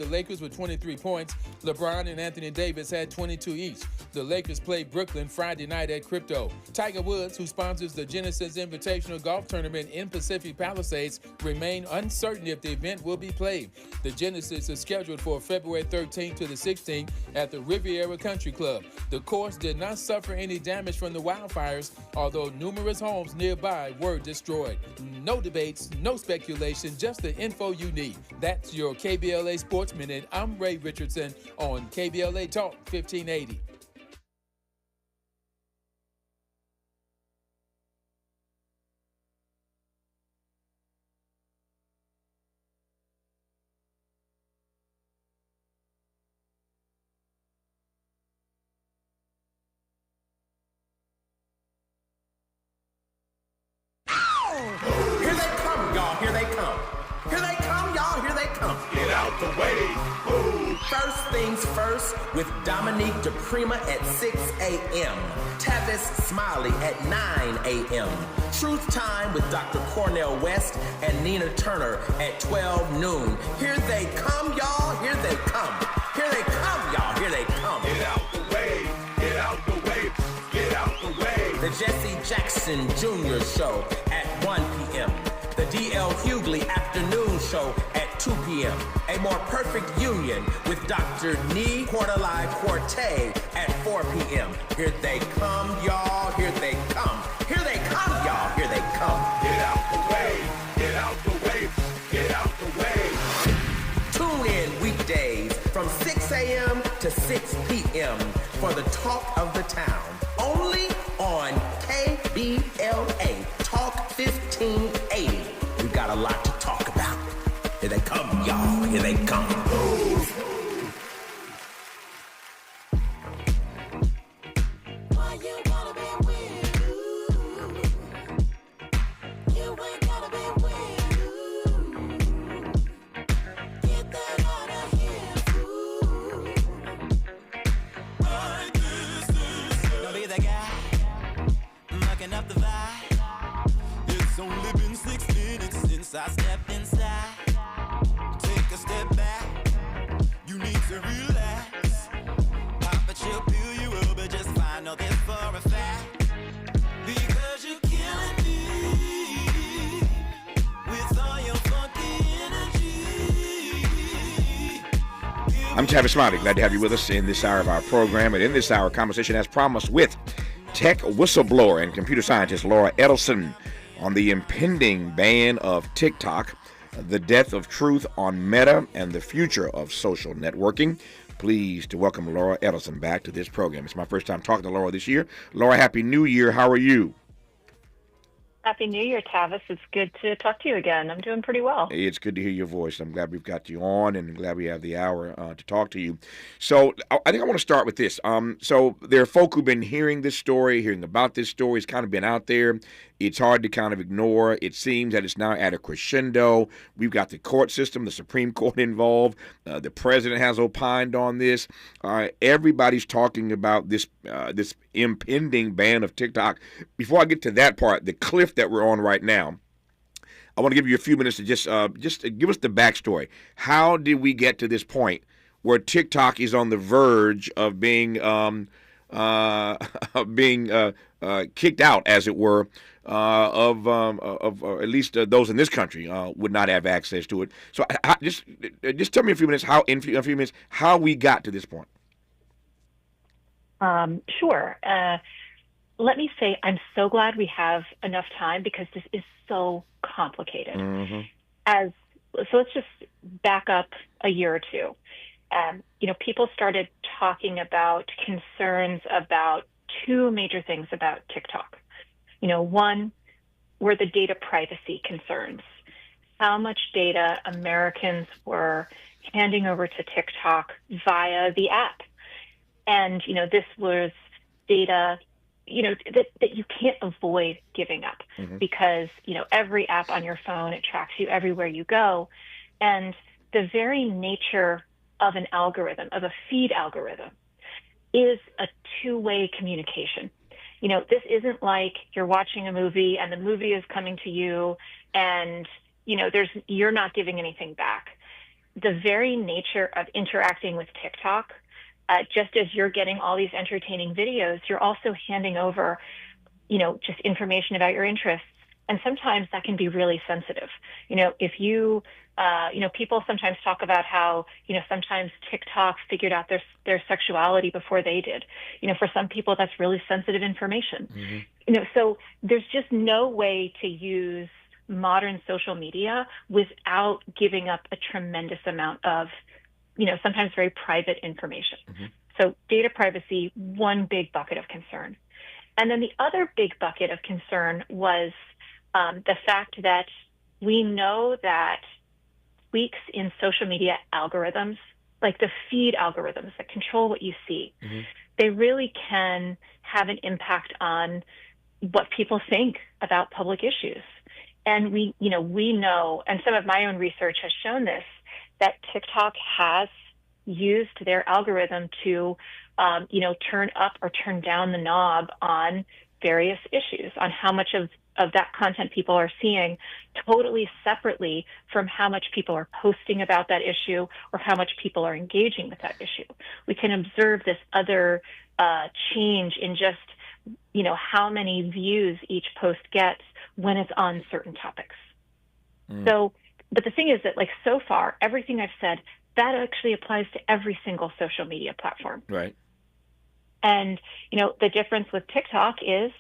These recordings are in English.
the Lakers with 23 points. LeBron and Anthony Davis had 22 each. The Lakers played Brooklyn Friday night at Crypto. Tiger Woods, who sponsors the Genesis Invitational Golf Tournament in Pacific Palisades, remain uncertain if the event will be played. The Genesis is scheduled for February 13th to the 16th at the Riviera Country Club. The course did not suffer any damage from the wildfires, although numerous homes nearby were destroyed. No debates, no speculation, just the info you need. That's your KBLA Sports Minute. I'm Ray Richardson on KBLA Talk 1580. Here they come, y'all. Here they come. Here they come, y'all. Here they come. Get out the way. Move. First things first with Dominique DePrima at 6 a.m. Tavis Smiley at 9 a.m. Truth Time with Dr. Cornell West and Nina Turner at 12 noon. Here they come, y'all. Here they come. Here they come, y'all. Here they come. Get out the way. Get out the way. Get out the way. The Jesse Jackson Jr. Show at 1 p.m. The D.L. Hughley Afternoon Show at 2 p.m. A More Perfect Union with Dr. Nee Quarterly Quartet at 4 p.m. Here they come, y'all. Here they come. Here they come, y'all. Here they come. Get out the way. Get out the way. Get out the way. Tune in weekdays from 6 a.m. to 6 p.m. for the talk of the town. Only on KBLA Talk 1580. We got a lot to talk about. Here they come, y'all. Here they come. Why you gotta be weird? You ain't gotta be weird. Get that out of here. Don't be the guy mucking up the vibe. It's only been 6 minutes since I stepped inside. Take a step back. You need to relax. Pop a chill pill, you will be just fine. Know this for a fact. Because you're killing me with all your funky energy. I'm Tavis Smiley. Glad to have you with us in this hour of our program. And in this hour, conversation as promised with tech whistleblower and computer scientist Laura Edelson on the impending ban of TikTok, the death of truth on Meta, and the future of social networking. Pleased to welcome Laura Edelson back to this program. It's my first time talking to Laura this year. Laura, Happy New Year. How are you? Happy New Year, Tavis. It's good to talk to you again. I'm doing pretty well. It's good to hear your voice. I'm glad we've got you on, and I'm glad we have the hour to talk to you. So I think I want to start with this. So there are folk who've been hearing this story, hearing about this story. It's kind of been out there. It's hard to kind of ignore. It seems that it's now at a crescendo. We've got the court system, the Supreme Court involved. The president has opined on this. Everybody's talking about this impending ban of TikTok. Before I get to that part, the cliff that we're on right now, I want to give you a few minutes to just give us the backstory. How did we get to this point where TikTok is on the verge of being kicked out, as it were, of at least those in this country would not have access to it. So just tell me in a few minutes how we got to this point. Sure. Let me say I'm so glad we have enough time because this is so complicated. Mm-hmm. So let's just back up a year or two. People started talking about concerns about two major things about TikTok. One were the data privacy concerns. How much data Americans were handing over to TikTok via the app. And, this was data, that you can't avoid giving up because, every app on your phone, it tracks you everywhere you go. And the very nature of an algorithm, of a feed algorithm, is a two-way communication. This isn't like you're watching a movie and the movie is coming to you and, you're not giving anything back. the very nature of interacting with TikTok, just as you're getting all these entertaining videos, you're also handing over, just information about your interests. And sometimes that can be really sensitive. If you, people sometimes talk about how, sometimes TikTok figured out their sexuality before they did. For some people, that's really sensitive information. Mm-hmm. So there's just no way to use modern social media without giving up a tremendous amount of, sometimes very private information. Mm-hmm. So data privacy, one big bucket of concern. And then the other big bucket of concern was the fact that we know that tweaks in social media algorithms, like the feed algorithms that control what you see, mm-hmm. they really can have an impact on what people think about public issues. And we know, and some of my own research has shown this, that TikTok has used their algorithm to, turn up or turn down the knob on various issues, on how much of that content people are seeing, totally separately from how much people are posting about that issue or how much people are engaging with that issue. We can observe this other change in just, how many views each post gets when it's on certain topics. So, but the thing is that, so far, everything I've said, that actually applies to every single social media platform. Right. And, the difference with TikTok is,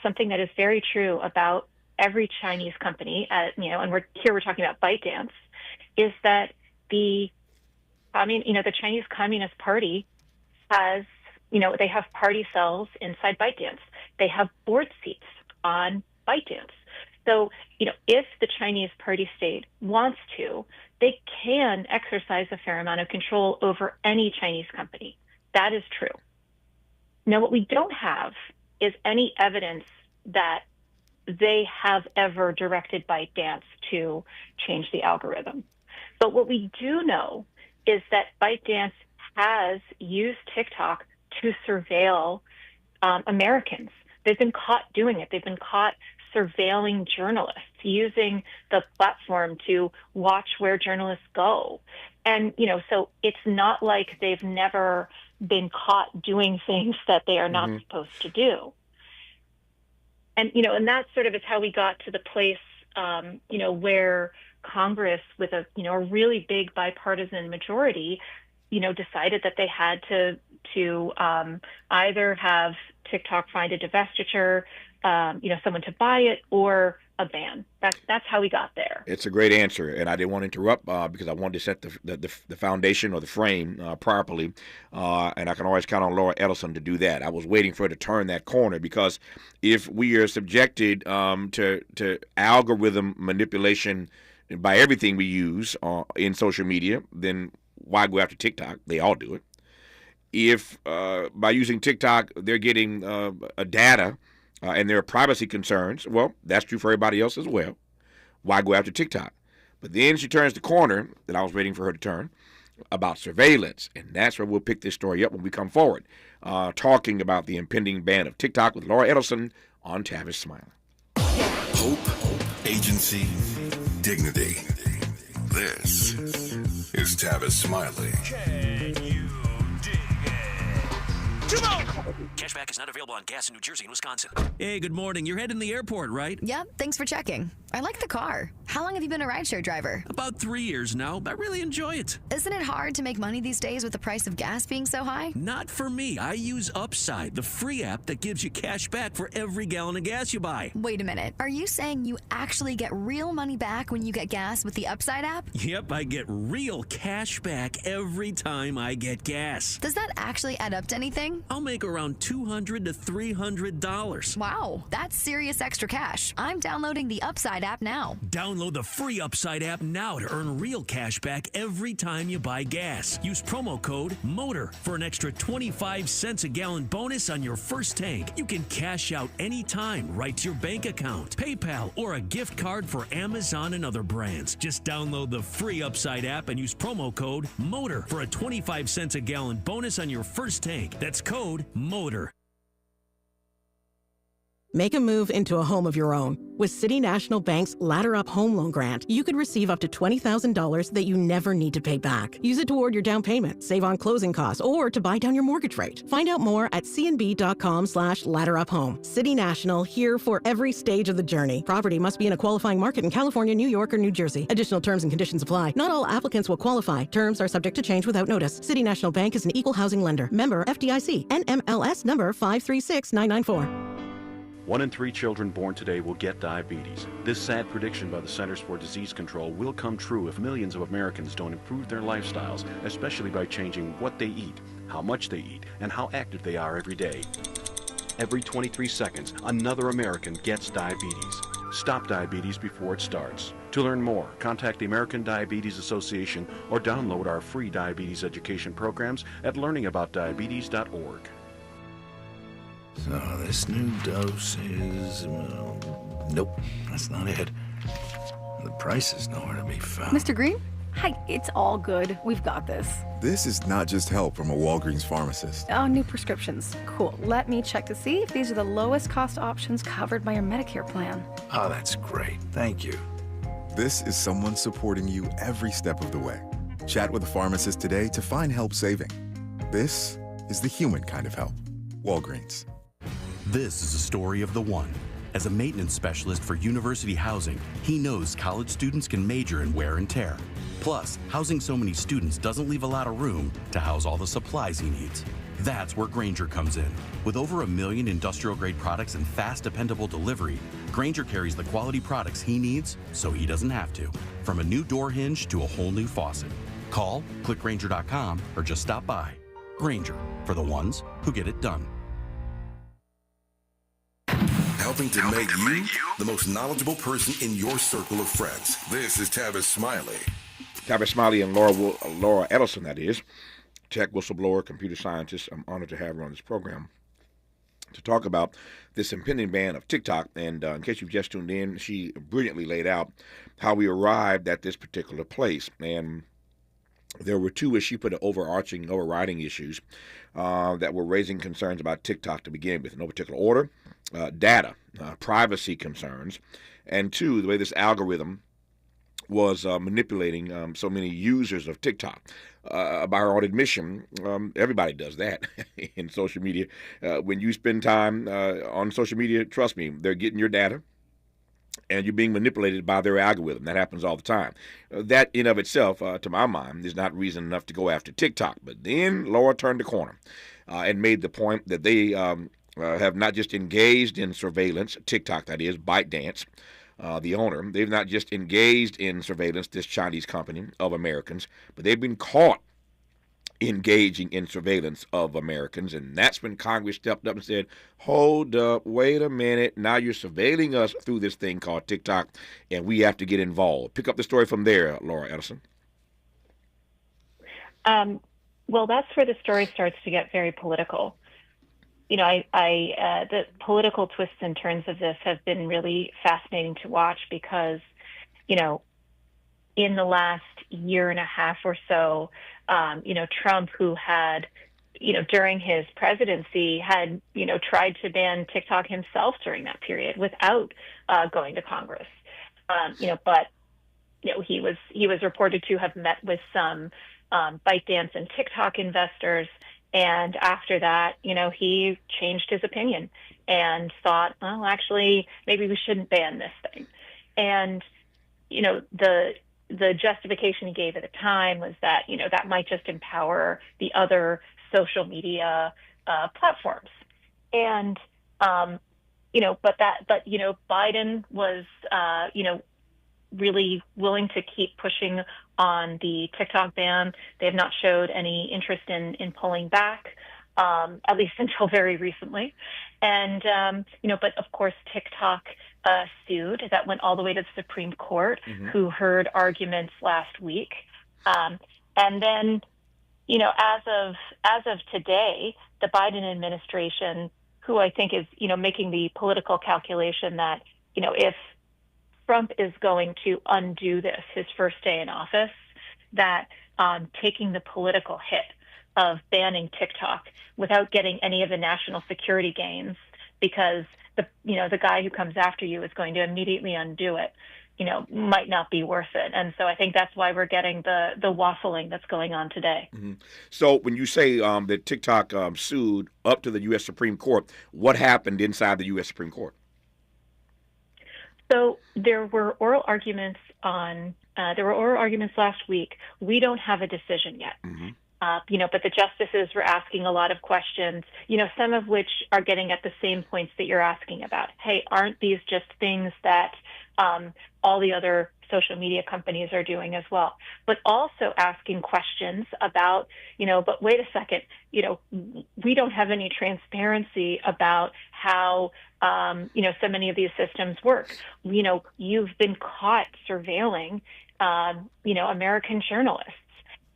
something that is very true about every Chinese company, and we're talking about ByteDance, is that the Chinese Communist Party has, they have party cells inside ByteDance. They have board seats on ByteDance. So, if the Chinese party state wants to, they can exercise a fair amount of control over any Chinese company. That is true. Now, what we don't have is any evidence that they have ever directed ByteDance to change the algorithm. But what we do know is that ByteDance has used TikTok to surveil Americans. They've been caught doing it. They've been caught surveilling journalists, using the platform to watch where journalists go. And, so it's not like they've never been caught doing things that they are not supposed to do. And, and that sort of is how we got to the place, where Congress, with a really big bipartisan majority, decided that they had to either have TikTok find a divestiture, someone to buy it, or a ban. That's how we got there. It's a great answer, and I didn't want to interrupt because I wanted to set the foundation or the frame properly, and I can always count on Laura Ellison to do that. I was waiting for her to turn that corner, because if we are subjected to algorithm manipulation by everything we use in social media, then why go after TikTok? They all do it. If by using TikTok they're getting a data and there are privacy concerns, well, that's true for everybody else as well. Why go after TikTok? But then she turns the corner that I was waiting for her to turn about surveillance, and that's where we'll pick this story up when we come forward, talking about the impending ban of TikTok with Laura Edelson on Tavis Smiley. Hope, agency, dignity. This is Tavis Smiley. Can you dig it? Come on! Cashback is not available on gas in New Jersey and Wisconsin. Hey, good morning. You're heading to the airport, right? Yep, thanks for checking. I like the car. How long have you been a rideshare driver? About 3 years now. I really enjoy it. Isn't it hard to make money these days with the price of gas being so high? Not for me. I use Upside, the free app that gives you cash back for every gallon of gas you buy. Wait a minute. Are you saying you actually get real money back when you get gas with the Upside app? Yep, I get real cash back every time I get gas. Does that actually add up to anything? I'll make around $200 to $300. Wow, that's serious extra cash. I'm downloading the Upside app now. Download the free Upside app now to earn real cash back every time you buy gas. Use promo code MOTOR for an extra 25 cents a gallon bonus on your first tank. You can cash out anytime right to your bank account, PayPal, or a gift card for Amazon and other brands. Just download the free Upside app and use promo code MOTOR for a 25 cents a gallon bonus on your first tank. That's code MOTOR. Make a move into a home of your own. With City National Bank's Ladder Up Home Loan Grant, you could receive up to $20,000 that you never need to pay back. Use it toward your down payment, save on closing costs, or to buy down your mortgage rate. Find out more at cnb.com/ladderuphome. City National, here for every stage of the journey. Property must be in a qualifying market in California, New York, or New Jersey. Additional terms and conditions apply. Not all applicants will qualify. Terms are subject to change without notice. City National Bank is an equal housing lender. Member FDIC. NMLS number 536994. 1 in 3 children born today will get diabetes. This sad prediction by the Centers for Disease Control will come true if millions of Americans don't improve their lifestyles, especially by changing what they eat, how much they eat, and how active they are every day. Every 23 seconds, another American gets diabetes. Stop diabetes before it starts. To learn more, contact the American Diabetes Association or download our free diabetes education programs at learningaboutdiabetes.org. So this new dose is, nope, that's not it. The price is nowhere to be found. Mr. Green? Hi, it's all good. We've got this. This is not just help from a Walgreens pharmacist. Oh, new prescriptions. Cool. Let me check to see if these are the lowest cost options covered by your Medicare plan. Oh, that's great. Thank you. This is someone supporting you every step of the way. Chat with a pharmacist today to find help saving. This is the human kind of help. Walgreens. This is a story of the one. As a maintenance specialist for university housing, he knows college students can major in wear and tear. Plus, housing so many students doesn't leave a lot of room to house all the supplies he needs. That's where Grainger comes in. With over 1 million industrial-grade products and fast, dependable delivery, Grainger carries the quality products he needs so he doesn't have to. From a new door hinge to a whole new faucet. Call, click Grainger.com, or just stop by. Grainger, for the ones who get it done. Helping to make you the most knowledgeable person in your circle of friends. This is Tavis Smiley. Tavis Smiley and Laura Ellison, that is, tech whistleblower, computer scientist. I'm honored to have her on this program to talk about this impending ban of TikTok. And in case you've just tuned in, she brilliantly laid out how we arrived at this particular place. And there were two, as she put it, overriding issues that were raising concerns about TikTok to begin with. In no particular order, data, privacy concerns, and two, the way this algorithm was manipulating so many users of TikTok. By her own admission, everybody does that in social media. When you spend time on social media, trust me, they're getting your data, and you're being manipulated by their algorithm. That happens all the time. That in of itself, to my mind, is not reason enough to go after TikTok. But then Laura turned the corner and made the point that they have not just engaged in surveillance, TikTok that is, ByteDance, the owner. They've not just engaged in surveillance, this Chinese company, of Americans, but they've been caught engaging in surveillance of Americans. And that's when Congress stepped up and said, hold up, wait a minute. Now you're surveilling us through this thing called TikTok, and we have to get involved. Pick up the story from there, Laura Edison. Well, that's where the story starts to get very political. You know, the political twists and turns of this have been really fascinating to watch because, you know, in the last year and a half or so, you know, Trump, who had, you know, during his presidency had, you know, tried to ban TikTok himself during that period without going to Congress. You know, but, you know, he was reported to have met with some ByteDance and TikTok investors. And after that, you know, he changed his opinion and thought, well, actually, maybe we shouldn't ban this thing. And, you know, the justification he gave at the time was that, you know, that might just empower the other social media platforms. And, you know, but you know, Biden was, you know, really willing to keep pushing on the TikTok ban. They have not showed any interest in pulling back, at least until very recently. And, you know, but of course, TikTok sued. That went all the way to the Supreme Court, who heard arguments last week. And then, you know, as of today, the Biden administration, who I think is, you know, making the political calculation that, you know, if Trump is going to undo this, his first day in office, that taking the political hit of banning TikTok without getting any of the national security gains because the guy who comes after you is going to immediately undo it, might not be worth it. And so I think that's why we're getting the waffling that's going on today. Mm-hmm. So when you say that TikTok sued up to the U.S. Supreme Court, what happened inside the U.S. Supreme Court? So there were oral arguments last week. We don't have a decision yet. Mm-hmm. But the justices were asking a lot of questions, some of which are getting at the same points that you're asking about. Hey, aren't these just things that all the other social media companies are doing as well? But also asking questions about, but wait a second, we don't have any transparency about how, so many of these systems work. You've been caught surveilling, American journalists.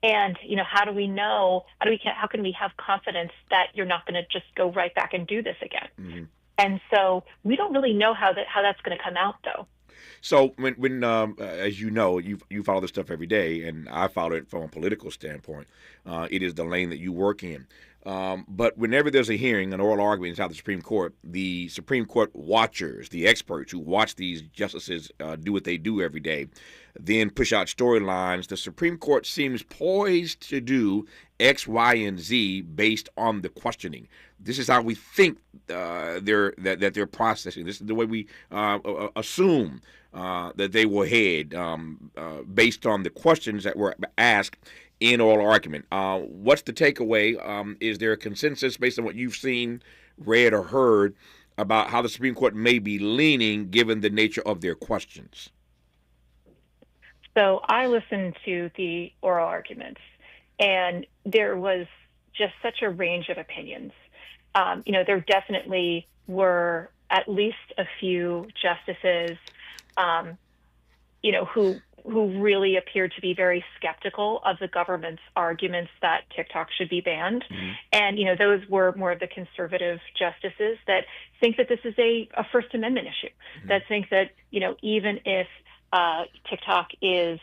And, how do we know, how can we have confidence that you're not going to just go right back and do this again? Mm-hmm. And so we don't really know how that's going to come out, though. So when as you know, you follow this stuff every day, and I follow it from a political standpoint. It is the lane that you work in. But whenever there's a hearing, an oral argument inside the Supreme Court watchers, the experts who watch these justices do what they do every day, then push out storylines. The Supreme Court seems poised to do X, Y, and Z based on the questioning. This is how we think they're processing. This is the way we assume that they will head based on the questions that were asked in oral argument. What's the takeaway? Is there a consensus based on what you've seen, read, or heard about how the Supreme Court may be leaning given the nature of their questions? So I listened to the oral arguments, and there was just such a range of opinions. There definitely were at least a few justices, who really appeared to be very skeptical of the government's arguments that TikTok should be banned. Mm-hmm. And, those were more of the conservative justices that think that this is a First Amendment issue, mm-hmm. that think that, even if TikTok is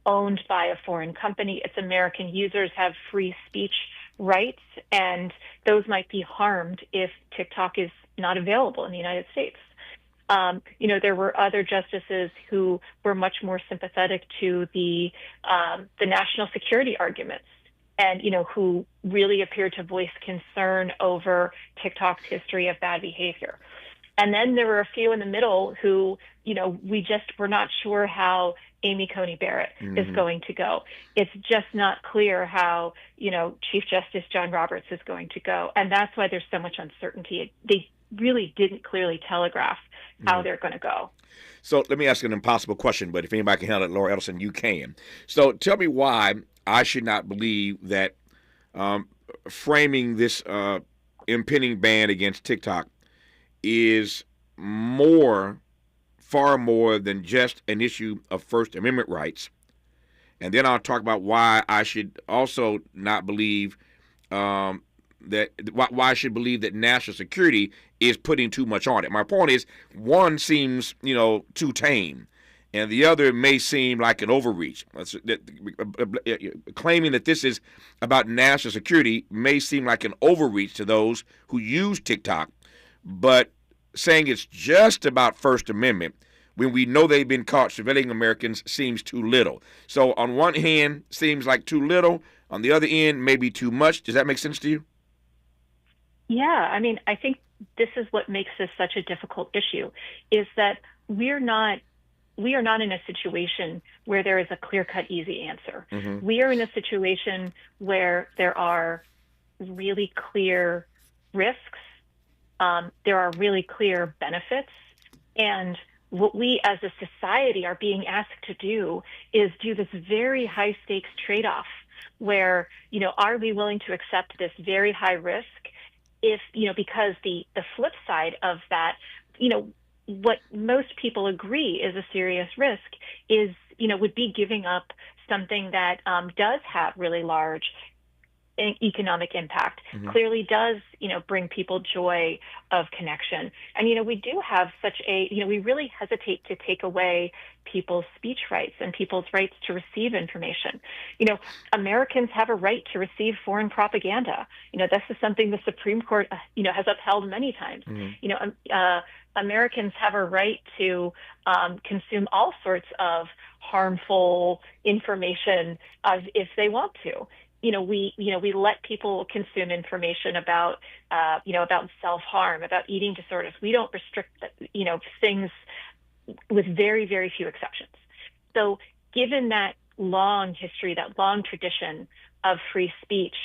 owned by a foreign company, its American users have free speech rights, and those might be harmed if TikTok is not available in the United States. There were other justices who were much more sympathetic to the national security arguments, and who really appeared to voice concern over TikTok's history of bad behavior. And then there were a few in the middle who, we just were not sure how Amy Coney Barrett mm-hmm. is going to go. It's just not clear how, Chief Justice John Roberts is going to go. And that's why there's so much uncertainty. They really didn't clearly telegraph how mm-hmm. they're going to go. So let me ask an impossible question, but if anybody can handle it, Laura Ellison, you can. So tell me why I should not believe that framing this impending ban against TikTok is far more than just an issue of First Amendment rights. And then I'll talk about why I should also not believe why I should believe that national security is putting too much on it. My point is, one seems, too tame, and the other may seem like an overreach. Claiming that this is about national security may seem like an overreach to those who use TikTok, but saying it's just about First Amendment when we know they've been caught surveilling Americans seems too little. So on one hand, seems like too little. On the other end, maybe too much. Does that make sense to you? Yeah, I think this is what makes this such a difficult issue, is that we are not in a situation where there is a clear-cut, easy answer. Mm-hmm. We are in a situation where there are really clear risks, there are really clear benefits, and what we as a society are being asked to do is do this very high-stakes trade-off where, are we willing to accept this very high risk if, because the flip side of that, what most people agree is a serious risk is, would be giving up something that does have really large economic impact, Mhm. clearly does, bring people joy of connection. And, we do have such we really hesitate to take away people's speech rights and people's rights to receive information. Americans have a right to receive foreign propaganda. This is something the Supreme Court, has upheld many times. Mhm. Americans have a right to consume all sorts of harmful information if they want to. We let people consume information about self-harm, about eating disorders. We don't restrict, things with very, very few exceptions. So given that long history, that long tradition of free speech,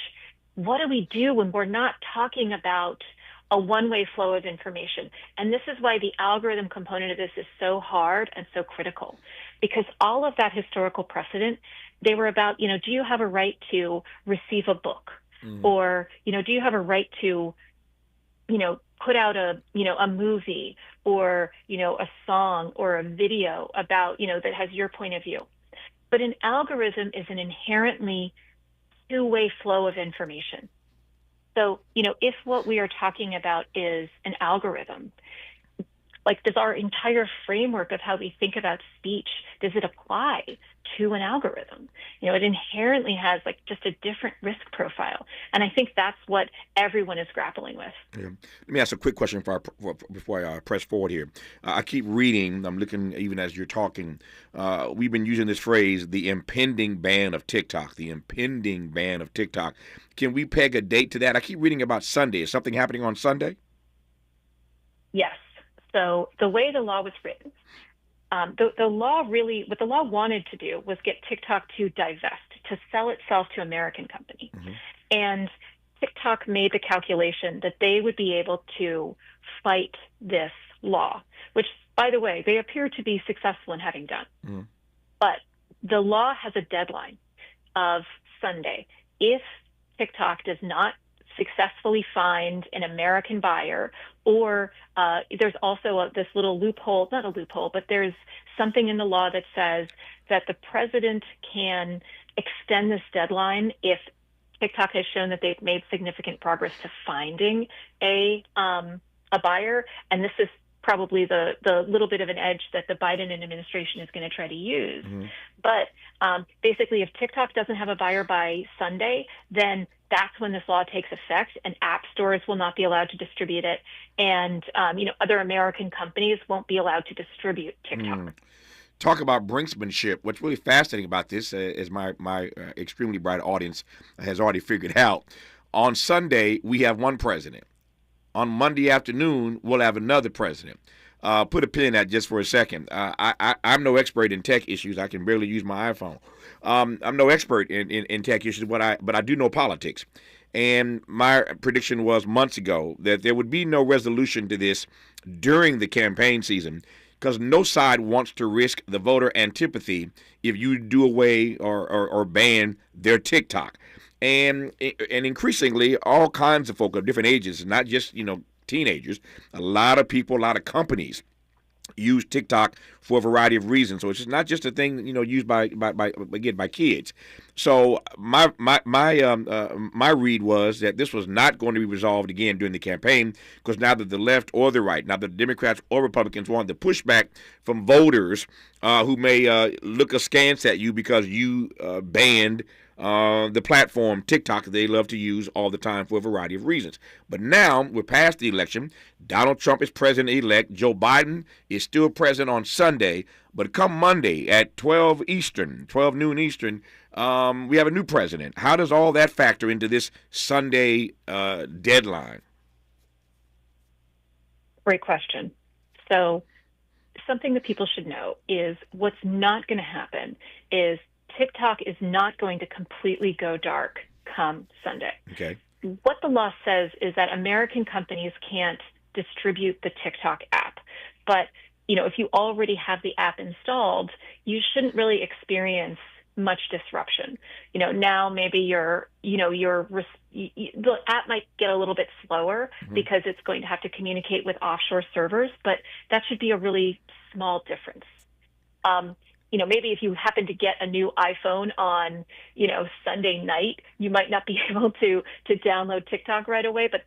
what do we do when we're not talking about a one-way flow of information? And this is why the algorithm component of this is so hard and so critical, because all of that historical precedent, they were about, do you have a right to receive a book? Or, do you have a right to, put out a movie or, a song or a video about, that has your point of view. But an algorithm is an inherently two-way flow of information. So, if what we are talking about is an algorithm, like, does our entire framework of how we think about speech, does it apply to an algorithm? It inherently has just a different risk profile. And I think that's what everyone is grappling with. Yeah. Let me ask a quick question before I press forward here. I keep reading, I'm looking even as you're talking. We've been using this phrase, the impending ban of TikTok, the impending ban of TikTok. Can we peg a date to that? I keep reading about Sunday. Is something happening on Sunday? Yes. So the way the law was written, the law really, what the law wanted to do was get TikTok to divest, to sell itself to American company. And TikTok made the calculation that they would be able to fight this law, which, by the way, they appear to be successful in having done. But the law has a deadline of Sunday. If TikTok does not successfully find an American buyer, or there's also this little loophole, not a loophole, but there's something in the law that says that the president can extend this deadline if TikTok has shown that they've made significant progress to finding a buyer. And this is probably the little bit of an edge that the Biden administration is going to try to use. But basically, if TikTok doesn't have a buyer by Sunday, then that's when this law takes effect, and app stores will not be allowed to distribute it, and other American companies won't be allowed to distribute TikTok. Talk about brinksmanship. What's really fascinating about this, as my extremely bright audience has already figured out, on Sunday we have one president. On Monday afternoon, we'll have another president. Put a pin in that just for a second. I'm no expert in tech issues. I can barely use my iPhone. I'm no expert in tech issues, but I do know politics. And my prediction was months ago that there would be no resolution to this during the campaign season, because no side wants to risk the voter antipathy if you do away or ban their TikTok. And increasingly, all kinds of folk of different ages, not just, teenagers, a lot of people, a lot of companies use TikTok for a variety of reasons. So it's not just a thing, used by kids. So my read was that this was not going to be resolved again during the campaign, because neither the left or the right, neither the Democrats or Republicans, wanted the pushback from voters who may look askance at you because you banned the platform TikTok that they love to use all the time for a variety of reasons. But now we're past the election. Donald Trump is president-elect. Joe Biden is still president on Sunday. But come Monday at 12 noon Eastern, we have a new president. How does all that factor into this Sunday deadline? Great question. So something that people should know is what's not going to happen is TikTok is not going to completely go dark come Sunday. Okay. What the law says is that American companies can't distribute the TikTok app. But, if you already have the app installed, you shouldn't really experience much disruption. Now maybe the app might get a little bit slower because it's going to have to communicate with offshore servers, but that should be a really small difference. maybe if you happen to get a new iPhone on, Sunday night, you might not be able to download TikTok right away, but,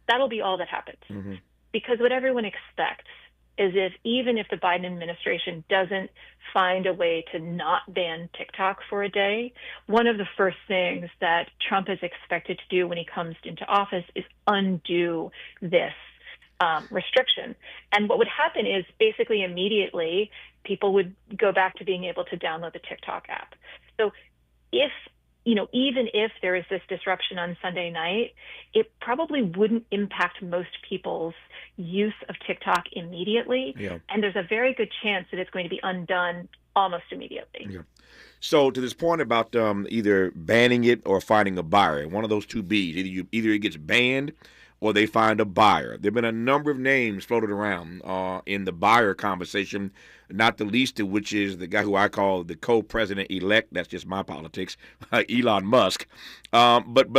that'll be all that happens. Mm-hmm. Because what everyone expects is even if the Biden administration doesn't find a way to not ban TikTok for a day, one of the first things that Trump is expected to do when he comes into office is undo this restriction. And what would happen is basically immediately people would go back to being able to download the TikTok app. So even if there is this disruption on Sunday night, it probably wouldn't impact most people's use of TikTok immediately. Yeah. And there's a very good chance that it's going to be undone almost immediately. Yeah. So to this point about either banning it or finding a buyer, one of those two Bs, either it gets banned or they find a buyer. There have been a number of names floated around in the buyer conversation, not the least of which is the guy who I call the co-president-elect. That's just my politics, Elon Musk. But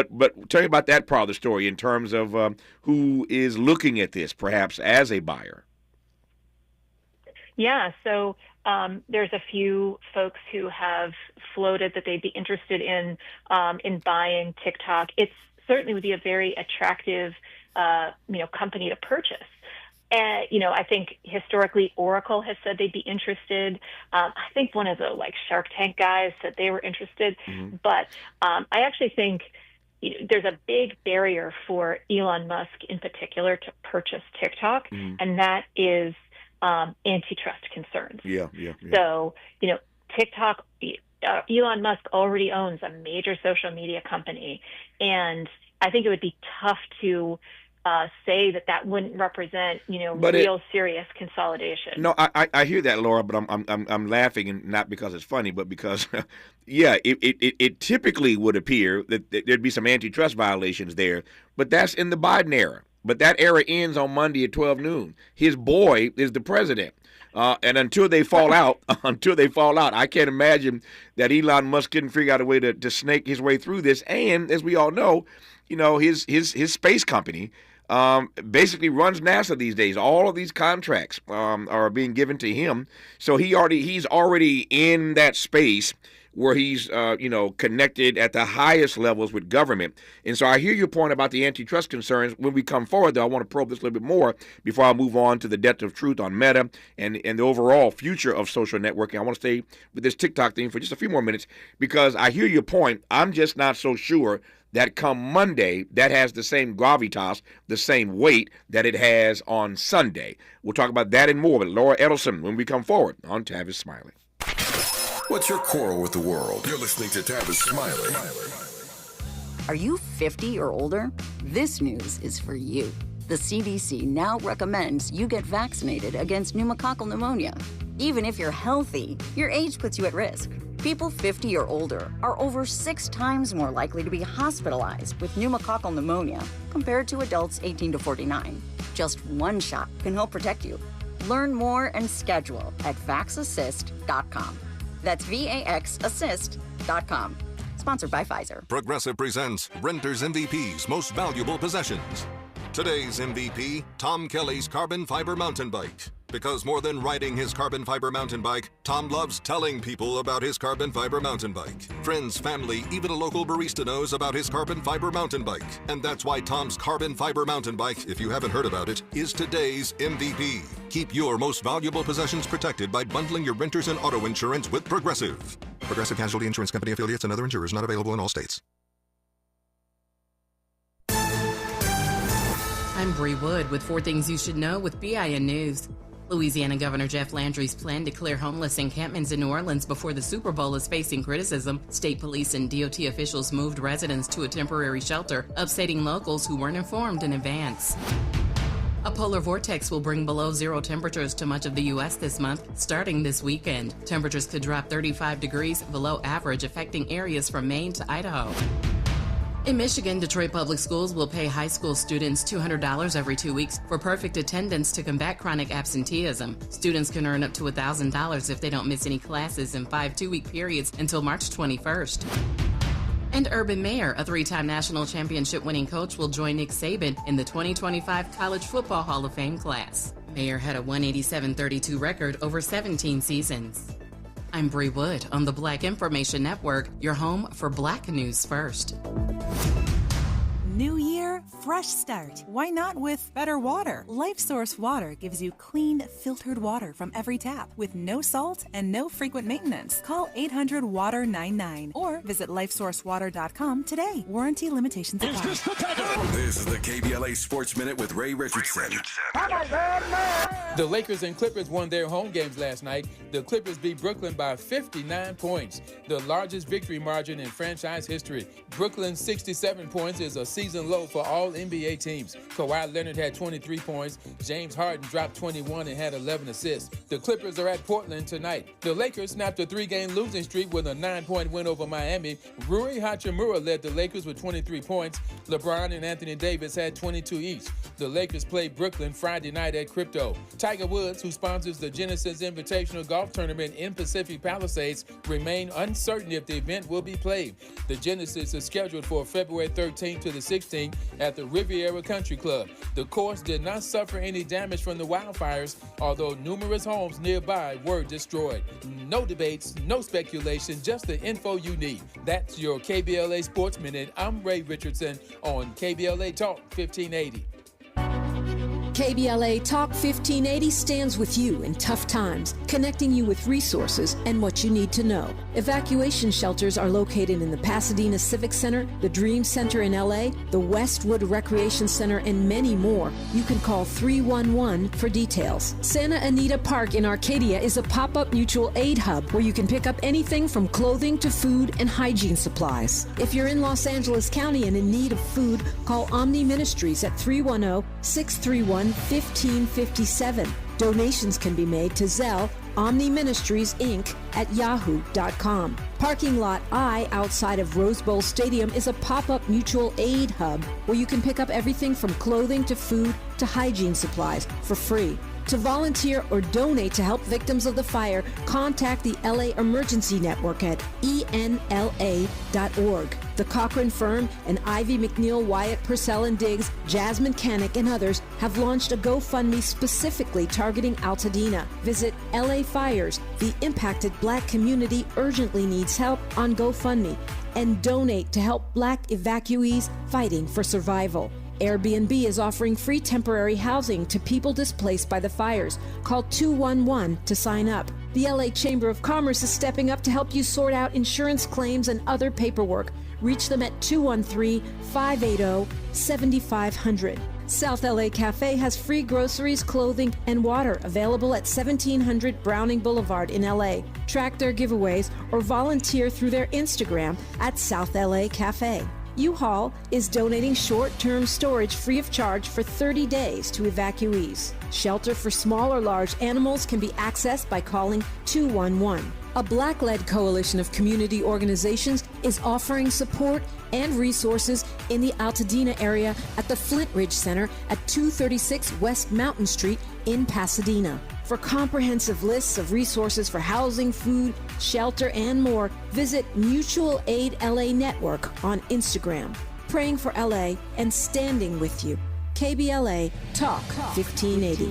tell me about that part of the story in terms of who is looking at this perhaps as a buyer. Yeah, so there's a few folks who have floated that they'd be interested in buying TikTok. It certainly would be a very attractive, company to purchase. And, I think historically Oracle has said they'd be interested. I think one of the Shark Tank guys said they were interested. Mm-hmm. But I actually think there's a big barrier for Elon Musk in particular to purchase TikTok, mm-hmm. and that is antitrust concerns. Yeah. So, TikTok, Elon Musk already owns a major social media company, and I think it would be tough to say that wouldn't represent, real serious consolidation. No, I hear that, Laura, but I'm laughing, and not because it's funny, but because, it typically would appear that there'd be some antitrust violations there, but that's in the Biden era. But that era ends on Monday at 12 noon. His boy is the president. And until they fall out, I can't imagine that Elon Musk couldn't figure out a way to snake his way through this. And as we all know, his space company basically runs NASA these days. All of these contracts are being given to him. So he's already in that space where he's, connected at the highest levels with government. And so I hear your point about the antitrust concerns. When we come forward, though, I want to probe this a little bit more before I move on to the depth of truth on Meta and the overall future of social networking. I want to stay with this TikTok thing for just a few more minutes because I hear your point. I'm just not so sure that come Monday, that has the same gravitas, the same weight that it has on Sunday. We'll talk about that and more with Laura Edelson when we come forward on Tavis Smiley. What's your quarrel with the world? You're listening to Tavis Smiley. Are you 50 or older? This news is for you. The CDC now recommends you get vaccinated against pneumococcal pneumonia. Even if you're healthy, your age puts you at risk. People 50 or older are over 6 times more likely to be hospitalized with pneumococcal pneumonia compared to adults 18 to 49. Just one shot can help protect you. Learn more and schedule at vaxassist.com. That's VAXassist.com. Sponsored by Pfizer. Progressive presents Renter's MVP's Most Valuable Possessions. Today's MVP, Tom Kelly's carbon fiber mountain bike. Because more than riding his carbon fiber mountain bike, Tom loves telling people about his carbon fiber mountain bike. Friends, family, even a local barista knows about his carbon fiber mountain bike. And that's why Tom's carbon fiber mountain bike, if you haven't heard about it, is today's MVP. Keep your most valuable possessions protected by bundling your renters and auto insurance with Progressive. Progressive Casualty Insurance Company affiliates and other insurers not available in all states. I'm Bree Wood with 4 things you should know with BIN News. Louisiana Governor Jeff Landry's plan to clear homeless encampments in New Orleans before the Super Bowl is facing criticism. State police and DOT officials moved residents to a temporary shelter, upsetting locals who weren't informed in advance. A polar vortex will bring below zero temperatures to much of the U.S. this month, starting this weekend. Temperatures could drop 35 degrees below average, affecting areas from Maine to Idaho. In Michigan, Detroit Public Schools will pay high school students $200 every 2 weeks for perfect attendance to combat chronic absenteeism. Students can earn up to $1,000 if they don't miss any classes in 5 2-week periods until March 21st. And Urban Meyer, a 3-time national championship winning coach, will join Nick Saban in the 2025 College Football Hall of Fame class. Meyer had a 187-32 record over 17 seasons. I'm Bree Wood on the Black Information Network, your home for Black News First. New year, fresh start. Why not with better water? LifeSource Water gives you clean, filtered water from every tap with no salt and no frequent maintenance. Call 800-WATER-99 or visit lifesourcewater.com today. Warranty limitations apply. This is the KBLA Sports Minute with Ray Richardson. The Lakers and Clippers won their home games last night. The Clippers beat Brooklyn by 59 points, the largest victory margin in franchise history. Brooklyn's 67 points is a season low for all NBA teams. Kawhi Leonard had 23 points. James Harden dropped 21 and had 11 assists. The Clippers are at Portland tonight. The Lakers snapped a 3-game losing streak with a 9-point win over Miami. Rui Hachimura led the Lakers with 23 points. LeBron and Anthony Davis had 22 each. The Lakers played Brooklyn Friday night at Crypto. Tiger Woods, who sponsors the Genesis Invitational Golf Tournament in Pacific Palisades, remain uncertain if the event will be played. The Genesis is scheduled for February 13th to the 16th at the Riviera Country Club. The course did not suffer any damage from the wildfires, although numerous homes nearby were destroyed. No debates, no speculation, just the info you need. That's your KBLA Sports Minute. I'm Ray Richardson on KBLA Talk 1580. KBLA Talk 1580 stands with you in tough times, connecting you with resources and what you need to know. Evacuation shelters are located in the Pasadena Civic Center, the Dream Center in LA, the Westwood Recreation Center, and many more. You can call 311 for details. Santa Anita Park in Arcadia is a pop-up mutual aid hub where you can pick up anything from clothing to food and hygiene supplies. If you're in Los Angeles County and in need of food, call Omni Ministries at 310-631-1557. Donations can be made to Zelle, Omni Ministries, Inc. at yahoo.com. Parking Lot I outside of Rose Bowl Stadium is a pop-up mutual aid hub where you can pick up everything from clothing to food to hygiene supplies for free. To volunteer or donate to help victims of the fire, contact the LA Emergency Network at enla.org. The Cochran Firm and Ivy McNeil, Wyatt Purcell and Diggs, Jasmine Canick, and others have launched a GoFundMe specifically targeting Altadena. Visit LA Fires. The impacted Black community urgently needs help on GoFundMe, and donate to help Black evacuees fighting for survival. Airbnb is offering free temporary housing to people displaced by the fires. Call 211 to sign up. The LA Chamber of Commerce is stepping up to help you sort out insurance claims and other paperwork. Reach them at 213-580-7500. South LA Cafe has free groceries, clothing, and water available at 1700 Browning Boulevard in LA. Track their giveaways or volunteer through their Instagram at South LA Cafe. U-Haul is donating short-term storage free of charge for 30 days to evacuees. Shelter for small or large animals can be accessed by calling 211. A Black-led coalition of community organizations is offering support and resources in the Altadena area at the Flint Ridge Center at 236 West Mountain Street in Pasadena. For comprehensive lists of resources for housing, food, shelter, and more, visit Mutual Aid LA Network on Instagram. Praying for LA and standing with you. KBLA Talk 1580.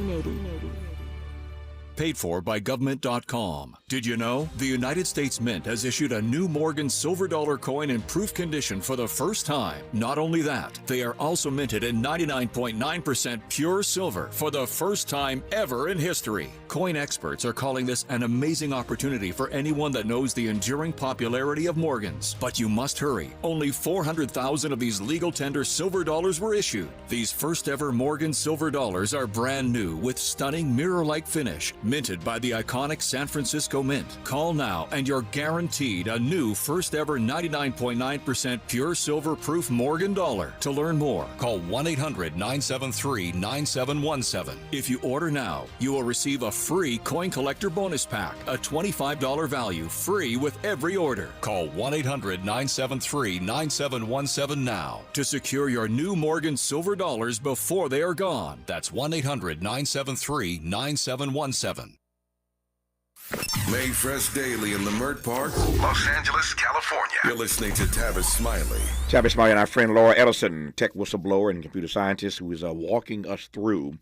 Paid for by government.com. Did you know? The United States Mint has issued a new Morgan silver dollar coin in proof condition for the first time. Not only that, they are also minted in 99.9% pure silver for the first time ever in history. Coin experts are calling this an amazing opportunity for anyone that knows the enduring popularity of Morgans. But you must hurry. Only 400,000 of these legal tender silver dollars were issued. These first ever Morgan silver dollars are brand new with stunning mirror-like finish, minted by the iconic San Francisco Mint. Call now and you're guaranteed a new first ever 99.9% pure silver proof Morgan dollar. To learn more, call 1-800-973-9717. If you order now, you will receive a free coin collector bonus pack, a $25 value, free with every order. Call 1-800-973-9717 now to secure your new Morgan silver dollars before they are gone. That's 1-800-973-9717. Made fresh daily in Leimert Park, Los Angeles, California. You're listening to Tavis Smiley. Tavis Smiley and our friend Laura Ellison, tech whistleblower and computer scientist, who is walking us through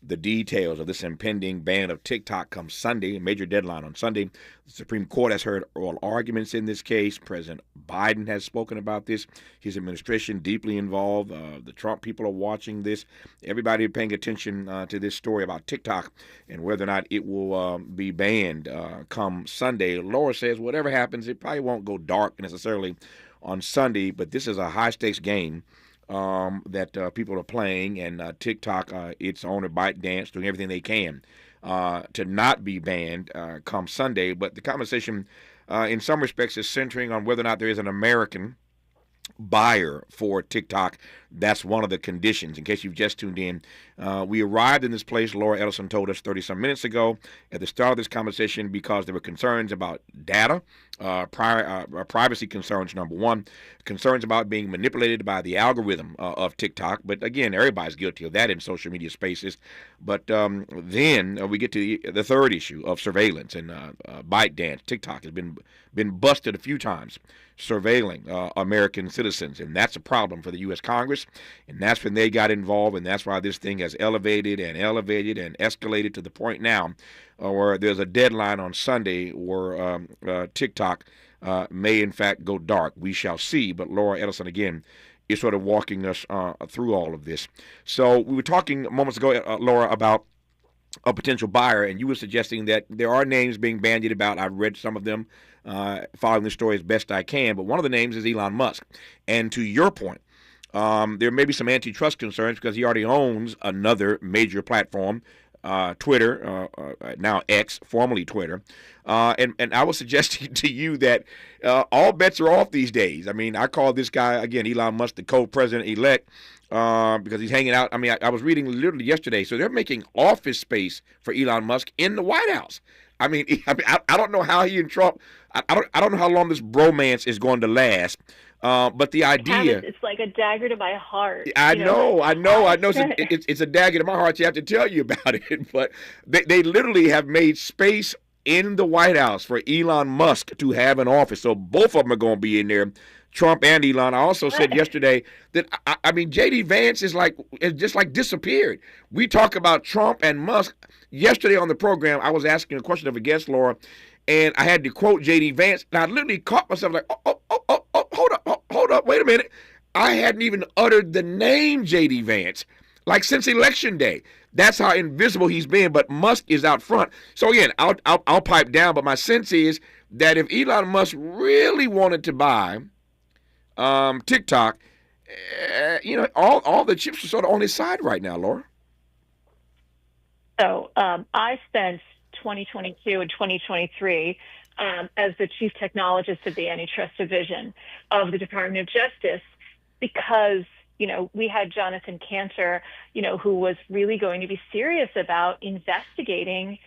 the details of this impending ban of TikTok come Sunday, a major deadline on Sunday. The Supreme Court has heard oral arguments in this case. President Biden has spoken about this. His administration deeply involved. The Trump people are watching this. Everybody paying attention to this story about TikTok and whether or not it will be banned come Sunday. Laura says whatever happens, it probably won't go dark necessarily on Sunday, but this is a high-stakes game that people are playing, and TikTok, its owner ByteDance, doing everything they can to not be banned come Sunday. But the conversation, in some respects, is centering on whether or not there is an American buyer for TikTok. That's one of the conditions. In case you've just tuned in, we arrived in this place, Laura Ellison told us 30-some minutes ago at the start of this conversation, because there were concerns about data, privacy concerns, number one, concerns about being manipulated by the algorithm of TikTok. But again, everybody's guilty of that in social media spaces. But then we get to the third issue of surveillance, and ByteDance, TikTok, has been busted a few times surveilling American citizens, and that's a problem for the U.S. Congress, and that's when they got involved, and that's why this thing has elevated and escalated to the point now where there's a deadline on Sunday where TikTok may in fact go dark. We shall see, but Laura Ellison again is sort of walking us through all of this. So we were talking moments ago, Laura, about a potential buyer, and you were suggesting that there are names being bandied about. I've read some of them, following the story as best I can, but one of the names is Elon Musk. And to your point, there may be some antitrust concerns because he already owns another major platform, Twitter, now X, formerly Twitter. And I was suggesting to you that all bets are off these days. I mean, I call this guy, again, Elon Musk, the co-president-elect, because he's hanging out. I mean, I was reading literally yesterday, so they're making office space for Elon Musk in the White House. I mean, I don't know how he and Trump, I don't know how long this bromance is going to last. But the idea, it's like a dagger to my heart. I know. It's a dagger to my heart. You have to tell you about it. But they literally have made space in the White House for Elon Musk to have an office. So both of them are going to be in there, Trump and Elon. I also said yesterday that, I mean, J.D. Vance is just disappeared. We talk about Trump and Musk. Yesterday on the program, I was asking a question of a guest, Laura, and I had to quote J.D. Vance, and I literally caught myself like, hold up, wait a minute. I hadn't even uttered the name J.D. Vance, like since Election Day. That's how invisible he's been, but Musk is out front. So again, I'll pipe down, but my sense is that if Elon Musk really wanted to buy TikTok, all the chips are sort of on his side right now, Laura. So I spent 2022 and 2023 as the chief technologist of the Antitrust Division of the Department of Justice, because, we had Jonathan Cantor, who was really going to be serious about investigating,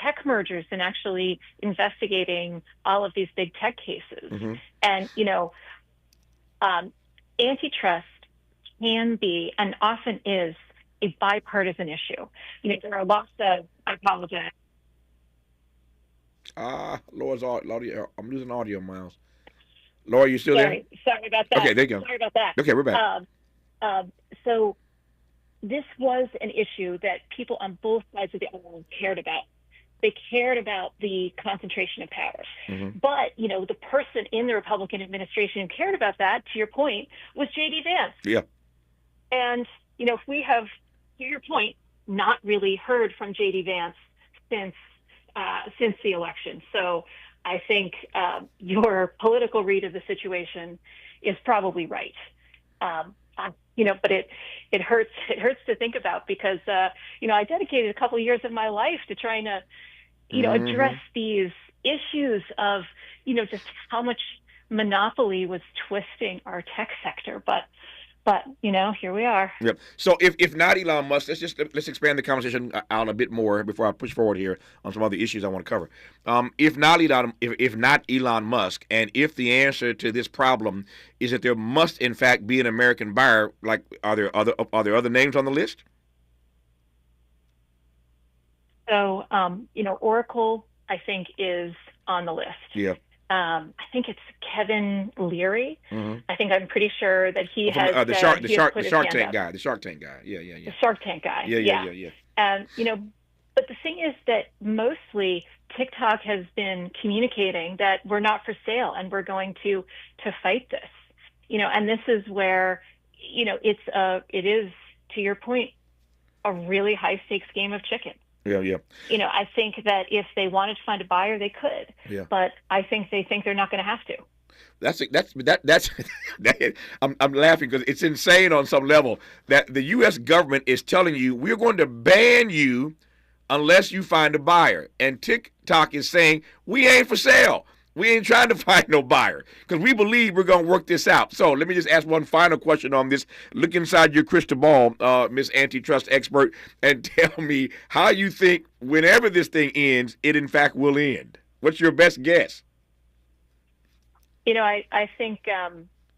tech mergers and actually investigating all of these big tech cases. Mm-hmm. And, antitrust can be, and often is, a bipartisan issue. There are lots of, I apologize. Laura's audio. I'm losing audio, Miles. Laura, you still there? Sorry about that. Okay, there you go. Sorry about that. Okay, we're back. So this was an issue that people on both sides of the aisle cared about. They cared about the concentration of power. Mm-hmm. But, the person in the Republican administration who cared about that, to your point, was J.D. Vance. Yeah. And, if we have, to your point, not really heard from J.D. Vance since the election. So I think your political read of the situation is probably right. But it hurts to think about, because I dedicated a couple of years of my life to trying to address these issues of just how much monopoly was twisting our tech sector. But here we are. Yep. So if not Elon Musk, let's expand the conversation out a bit more before I push forward here on some other issues I want to cover. If not Elon Musk, and if the answer to this problem is that there must in fact be an American buyer, like are there other names on the list? So Oracle, I think, is on the list. Yeah. I think it's Kevin Leary. Mhm. I'm pretty sure that he has the said Shark he has put the his Shark hand Tank up. guy. The Shark Tank guy. Yeah. The Shark Tank guy. Yeah. But the thing is that mostly TikTok has been communicating that we're not for sale and we're going to fight this. And this is where, it is, to your point, a really high stakes game of chicken. Yeah. I think that if they wanted to find a buyer, they could. Yeah. But I think they think they're not going to have to. That's I'm laughing because it's insane on some level that the U.S. government is telling you we're going to ban you unless you find a buyer, and TikTok is saying we ain't for sale. We ain't trying to find no buyer because we believe we're going to work this out. So let me just ask one final question on this. Look inside your crystal ball, Miss Antitrust expert, and tell me how you think whenever this thing ends, it in fact will end. What's your best guess? I think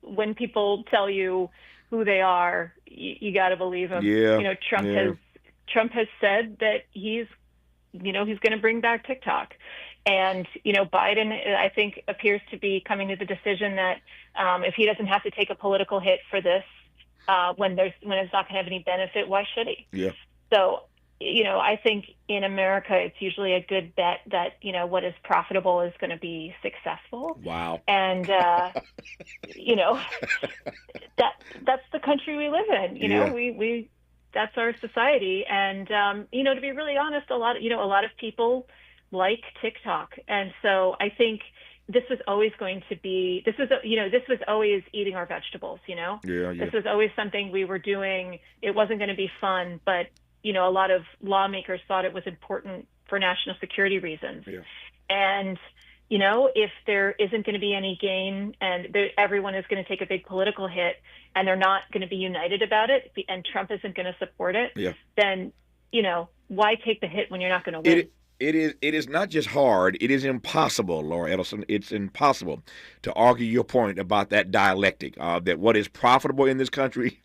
when people tell you who they are, you got to believe them. Yeah. Trump has said that he's going to bring back TikTok. And, Biden, I think, appears to be coming to the decision that if he doesn't have to take a political hit for this, when it's not going to have any benefit, why should he? Yeah. So, I think in America, it's usually a good bet that, what is profitable is going to be successful. Wow. And, that's the country we live in. We that's our society. And, to be really honest, a lot of people like TikTok. And so I think this was always going to be, this was always eating our vegetables, Yeah. This was always something we were doing. It wasn't going to be fun, but, a lot of lawmakers thought it was important for national security reasons. Yeah. And, if there isn't going to be any gain and everyone is going to take a big political hit and they're not going to be united about it and Trump isn't going to support it, then, why take the hit when you're not going to win? It is not just hard, it is impossible, Laura Edelson. It's impossible to argue your point about that dialectic, that what is profitable in this country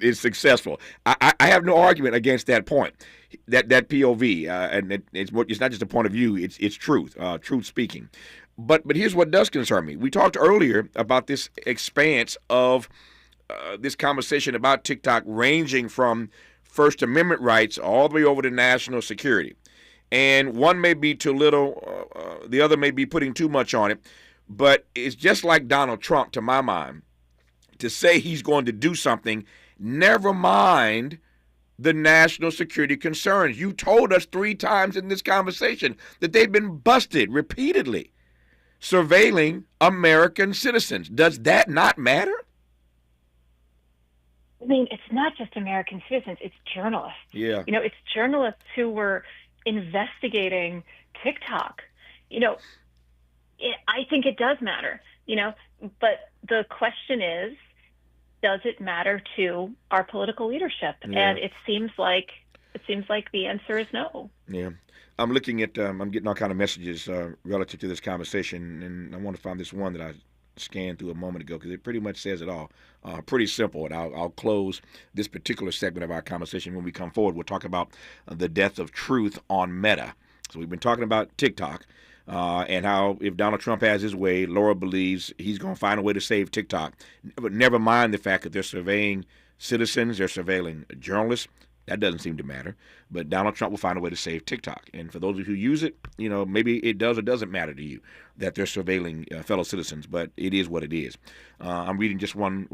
is successful. I have no argument against that point, that POV, and it's not just a point of view, it's truth, truth speaking. But here's what does concern me. We talked earlier about this expanse of this conversation about TikTok ranging from First Amendment rights all the way over to national security. And one may be too little, the other may be putting too much on it. But it's just like Donald Trump, to my mind, to say he's going to do something, never mind the national security concerns. You told us 3 times in this conversation that they've been busted repeatedly surveilling American citizens. Does that not matter? I mean, it's not just American citizens, it's journalists. Yeah. It's journalists who were investigating TikTok. I think it does matter, but the question is, does it matter to our political leadership? Yeah. And it seems like the answer is no. Yeah. I'm looking at, I'm getting all kind of messages relative to this conversation, and I want to find this one that I scanned through a moment ago because it pretty much says it all. Pretty simple, and I'll close this particular segment of our conversation. When we come forward, we'll talk about the death of truth on Meta. So we've been talking about TikTok and how if Donald Trump has his way, Laura believes he's going to find a way to save TikTok. But never mind the fact that they're surveying citizens, they're surveilling journalists. That doesn't seem to matter. But Donald Trump will find a way to save TikTok. And for those of you who use it, maybe it does or doesn't matter to you that they're surveilling fellow citizens, but it is what it is. I'm reading just one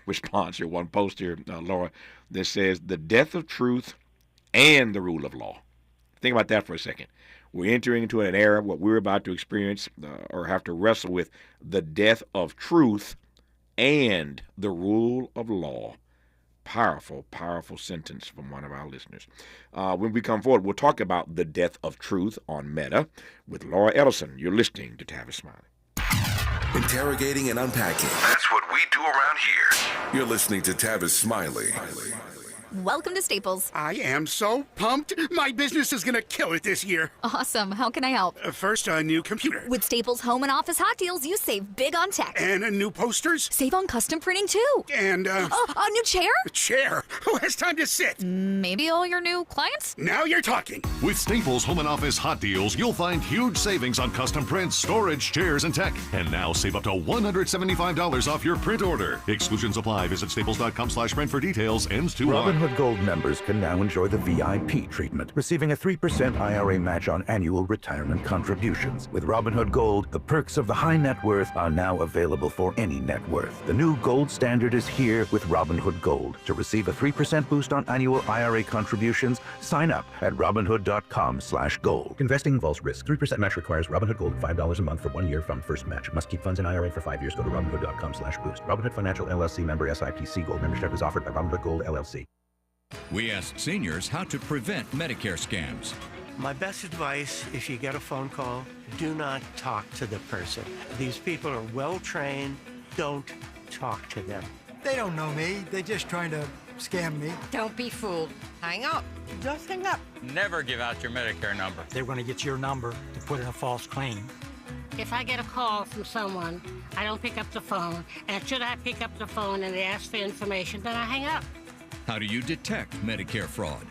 response here, one post here, Laura, that says, the death of truth and the rule of law. Think about that for a second. We're entering into an era, what we're about to experience or have to wrestle with, the death of truth and the rule of law. Powerful, powerful sentence from one of our listeners. When we come forward, we'll talk about the death of truth on Meta with Laura Edelson. You're listening to Tavis Smiley. Interrogating and unpacking. That's what we do around here. You're listening to Tavis Smiley. Welcome to Staples. I am so pumped. My business is going to kill it this year. Awesome. How can I help? First, a new computer. With Staples Home and Office Hot Deals, you save big on tech. And new posters. Save on custom printing, too. And, a new chair? A chair? Who has time to sit? Maybe all your new clients? Now you're talking. With Staples Home and Office Hot Deals, you'll find huge savings on custom prints, storage, chairs, and tech. And now save up to $175 off your print order. Exclusions apply. Visit staples.com/print for details. Ends 2/1. Robinhood Gold members can now enjoy the VIP treatment, receiving a 3% IRA match on annual retirement contributions. With Robinhood Gold, the perks of the high net worth are now available for any net worth. The new gold standard is here with Robinhood Gold. To receive a 3% boost on annual IRA contributions, sign up at robinhood.com/gold. Investing involves risk. 3% match requires Robinhood Gold $5 a month for 1 year from first match. Must keep funds in IRA for 5 years. Go to robinhood.com/boost. Robinhood Financial LLC member SIPC. Gold membership is offered by Robinhood Gold LLC. We asked seniors how to prevent Medicare scams. My best advice, if you get a phone call, do not talk to the person. These people are well trained. Don't talk to them. They don't know me. They're just trying to scam me. Don't be fooled. Hang up. Just hang up. Never give out your Medicare number. They're going to get your number to put in a false claim. If I get a call from someone, I don't pick up the phone. And should I pick up the phone and they ask for information, then I hang up. How do you detect Medicare fraud?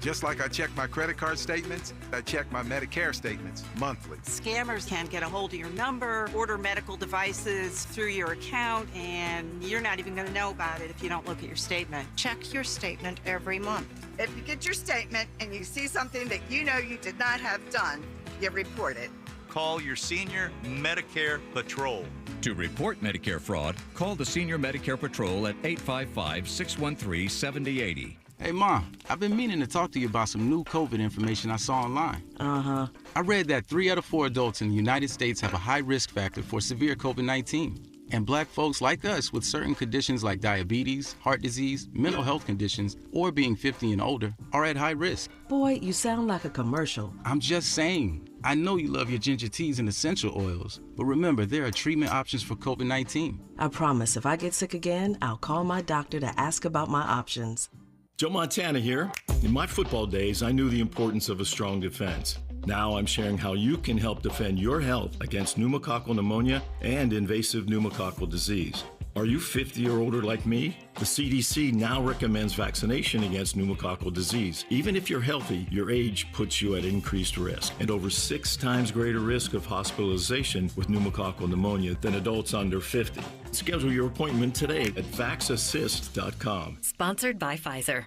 Just like I check my credit card statements, I check my Medicare statements monthly. Scammers can get a hold of your number, order medical devices through your account, and you're not even going to know about it if you don't look at your statement. Check your statement every month. If you get your statement and you see something that you know you did not have done, you report it. Call your senior Medicare Patrol. To report Medicare fraud, call the Senior Medicare Patrol at 855-613-7080. Hey, Mom, I've been meaning to talk to you about some new COVID information I saw online. Uh-huh. I read that 3 out of 4 adults in the United States have a high risk factor for severe COVID-19. And black folks like us with certain conditions like diabetes, heart disease, mental health conditions, or being 50 and older are at high risk. Boy, you sound like a commercial. I'm just saying. I know you love your ginger teas and essential oils, but remember, there are treatment options for COVID-19. I promise if I get sick again, I'll call my doctor to ask about my options. Joe Montana here. In my football days, I knew the importance of a strong defense. Now I'm sharing how you can help defend your health against pneumococcal pneumonia and invasive pneumococcal disease. Are you 50 or older like me? The CDC now recommends vaccination against pneumococcal disease. Even if you're healthy, your age puts you at increased risk and over 6 times greater risk of hospitalization with pneumococcal pneumonia than adults under 50. Schedule your appointment today at vaxassist.com. Sponsored by Pfizer.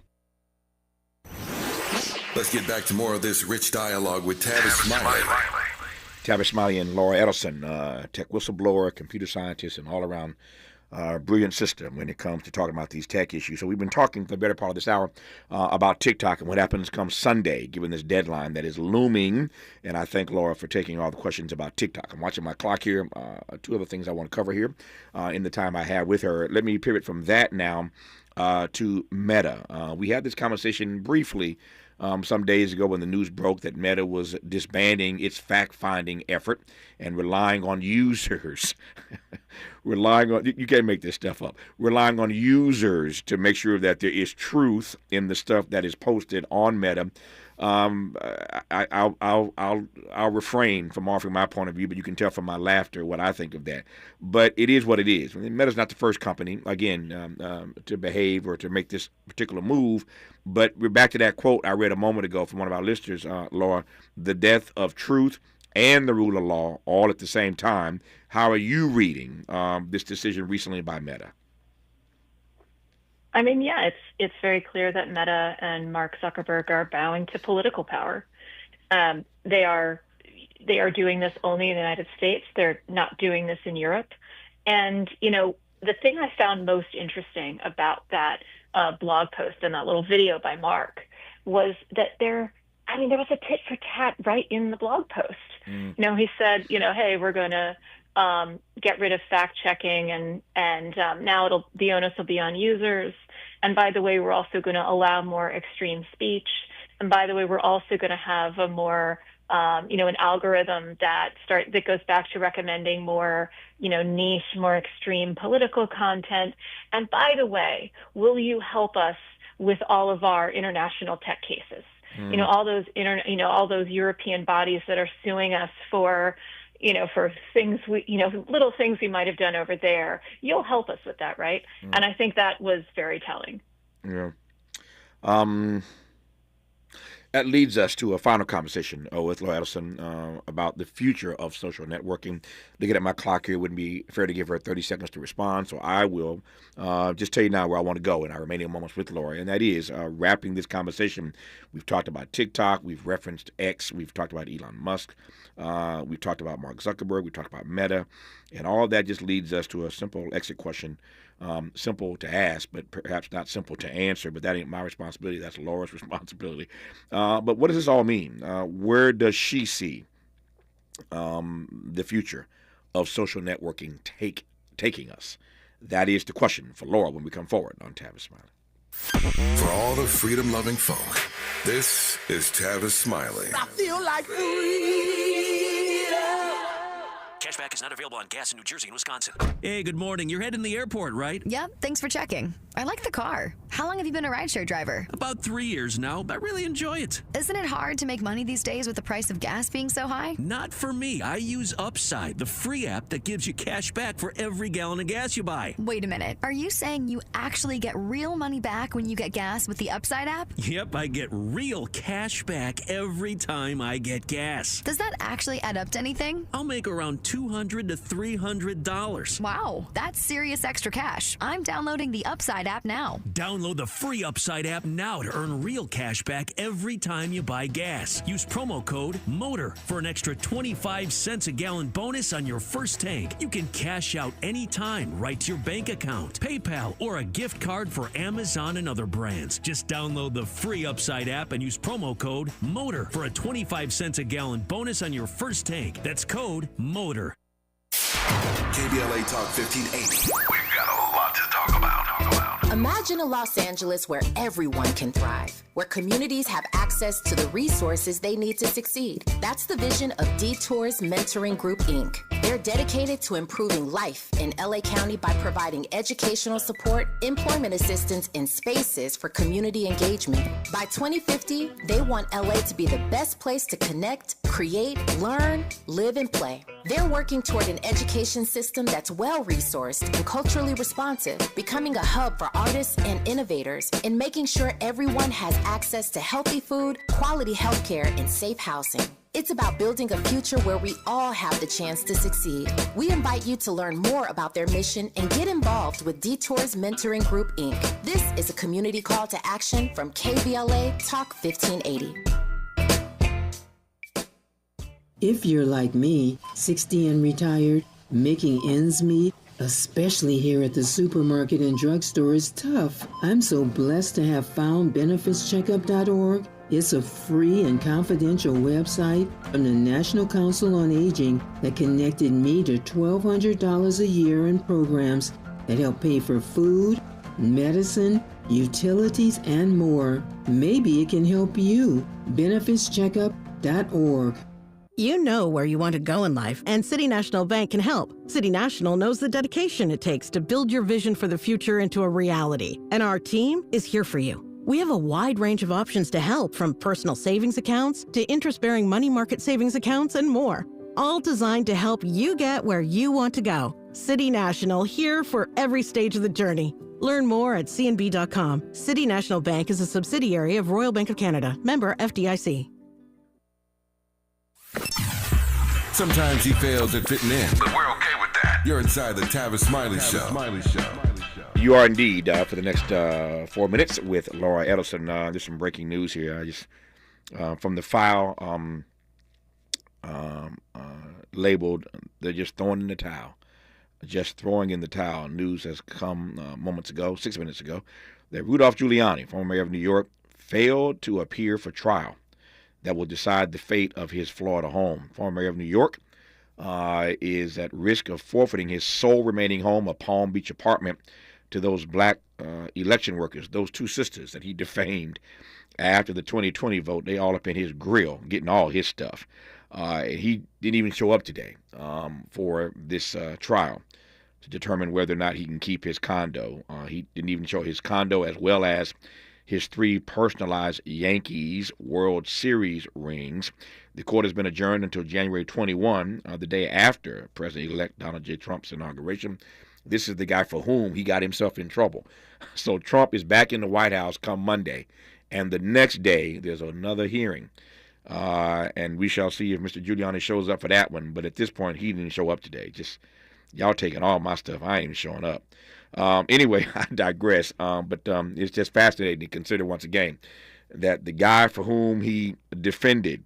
Let's get back to more of this rich dialogue with Tavis Smiley. Tavis Smiley and Laura Edelson, tech whistleblower, computer scientist, and all-around brilliant sister when it comes to talking about these tech issues. So we've been talking for the better part of this hour about TikTok and what happens come Sunday, given this deadline that is looming. And I thank Laura for taking all the questions about TikTok. I'm watching my clock here. 2 other things I want to cover here in the time I have with her. Let me pivot from that now to Meta. We had this conversation briefly some days ago when the news broke that Meta was disbanding its fact-finding effort and relying on users, you can't make this stuff up, relying on users to make sure that there is truth in the stuff that is posted on Meta. I'll refrain from offering my point of view, but you can tell from my laughter what I think of that. But it is what it is. Meta's not the first company, again, to behave or to make this particular move. But we're back to that quote I read a moment ago from one of our listeners, Laura, the death of truth and the rule of law all at the same time. How are you reading this decision recently by Meta? I mean, yeah, it's very clear that Meta and Mark Zuckerberg are bowing to political power. They are doing this only in the United States. They're not doing this in Europe. And, the thing I found most interesting about that blog post and that little video by Mark was that there was a tit for tat right in the blog post. He said, hey, we're going to get rid of fact checking and now the onus will be on users. And by the way, we're also going to allow more extreme speech. And by the way, we're also going to have a more, an algorithm that goes back to recommending more, niche, more extreme political content. And by the way, will you help us with all of our international tech cases. You know, all those all those European bodies that are suing us for, for things little things we might have done over there. You'll help us with that, right? And I think that was very telling. Yeah. That leads us to a final conversation with Laura Edelson about the future of social networking. Looking at my clock here, it wouldn't be fair to give her 30 seconds to respond, so I will just tell you now where I want to go in our remaining moments with Laura, and that is wrapping this conversation. We've talked about TikTok, we've referenced X, we've talked about Elon Musk, we've talked about Mark Zuckerberg, we've talked about Meta, and all of that just leads us to a simple exit question. Simple to ask, but perhaps not simple to answer. But that ain't my responsibility. That's Laura's responsibility. But what does this all mean? Where does she see the future of social networking taking us? That is the question for Laura when we come forward on Tavis Smiley. For all the freedom-loving folk, this is Tavis Smiley. I feel like freedom. Cashback is not available on gas in New Jersey and Wisconsin. Hey, good morning. You're heading to the airport, right? Yep, thanks for checking. I like the car. How long have you been a rideshare driver? About 3 years now. I really enjoy it. Isn't it hard to make money these days with the price of gas being so high? Not for me. I use Upside, the free app that gives you cash back for every gallon of gas you buy. Wait a minute. Are you saying you actually get real money back when you get gas with the Upside app? Yep, I get real cash back every time I get gas. Does that actually add up to anything? I'll make around $200 to $300. Wow, that's serious extra cash. I'm downloading the Upside app now. Download the free Upside app now to earn real cash back every time you buy gas. Use promo code MOTOR for an extra 25 cents a gallon bonus on your first tank. You can cash out anytime right to your bank account, PayPal, or a gift card for Amazon and other brands. Just download the free Upside app and use promo code MOTOR for a 25 cents a gallon bonus on your first tank. That's code MOTOR. KBLA Talk 1580. We've got a lot to talk about. Imagine a Los Angeles where everyone can thrive, where communities have access to the resources they need to succeed. That's the vision of Detours Mentoring Group, Inc. They're dedicated to improving life in LA County by providing educational support, employment assistance, and spaces for community engagement. By 2050, they want LA to be the best place to connect, create, learn, live, and play. They're working toward an education system that's well-resourced and culturally responsive, becoming a hub for artists and innovators, and making sure everyone has access to healthy food, quality healthcare, and safe housing. It's about building a future where we all have the chance to succeed. We invite you to learn more about their mission and get involved with Detours Mentoring Group, Inc. This is a community call to action from KBLA Talk 1580. If you're like me, 60 and retired, making ends meet, especially here at the supermarket and drugstore, is tough. I'm so blessed to have found benefitscheckup.org. It's a free and confidential website from the National Council on Aging that connected me to $1,200 a year in programs that help pay for food, medicine, utilities, and more. Maybe it can help you. benefitscheckup.org. You know where you want to go in life, and City National Bank can help. City National knows the dedication it takes to build your vision for the future into a reality, and our team is here for you. We have a wide range of options to help, from personal savings accounts to interest-bearing money market savings accounts and more, all designed to help you get where you want to go. City National, here for every stage of the journey. Learn more at cnb.com. City National Bank is a subsidiary of Royal Bank of Canada, member FDIC. Sometimes he fails at fitting in, but we're okay with that. You're inside the Tavis Smiley Show. You are indeed for the next 4 minutes with Laura Edelson. There's some breaking news here. I just from the file labeled "They're just throwing in the towel." Just throwing in the towel. News has come moments ago, 6 minutes ago, that Rudolph Giuliani, former mayor of New York, failed to appear for trial that will decide the fate of his Florida home. Former mayor of New York is at risk of forfeiting his sole remaining home, a Palm Beach apartment, to those black election workers, those two sisters that he defamed after the 2020 vote. They all up in his grill, getting all his stuff. He didn't even show up today for this trial to determine whether or not he can keep his condo. He didn't even show his condo as well as his 3 personalized Yankees World Series rings. The court has been adjourned until January 21, the day after President-elect Donald J. Trump's inauguration. This is the guy for whom he got himself in trouble. So Trump is back in the White House come Monday, and the next day there's another hearing. And we shall see if Mr. Giuliani shows up for that one. But at this point, he didn't show up today. Just y'all taking all my stuff. I ain't even showing up. Anyway, I digress. But it's just fascinating to consider once again that the guy for whom he defended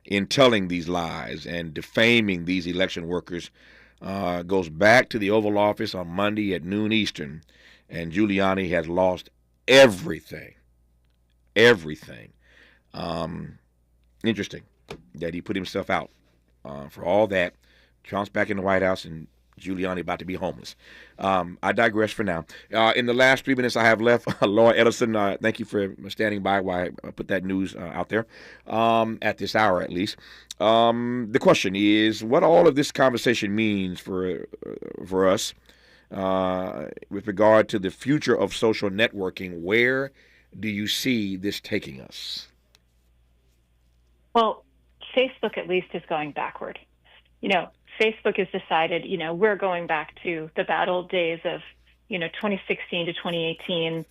in telling these lies and defaming these election workers goes back to the Oval Office on Monday at noon Eastern, and Giuliani has lost everything. Everything. Interesting that he put himself out for all that. Trump's back in the White House and Giuliani about to be homeless. I digress for now. In the last 3 minutes I have left, Laura Ellison, thank you for standing by while I put that news out there, at this hour at least. The question is what all of this conversation means for us with regard to the future of social networking. Where do you see this taking us? Well, Facebook at least is going backward. Facebook has decided, we're going back to the bad old days of, 2016 to 2018.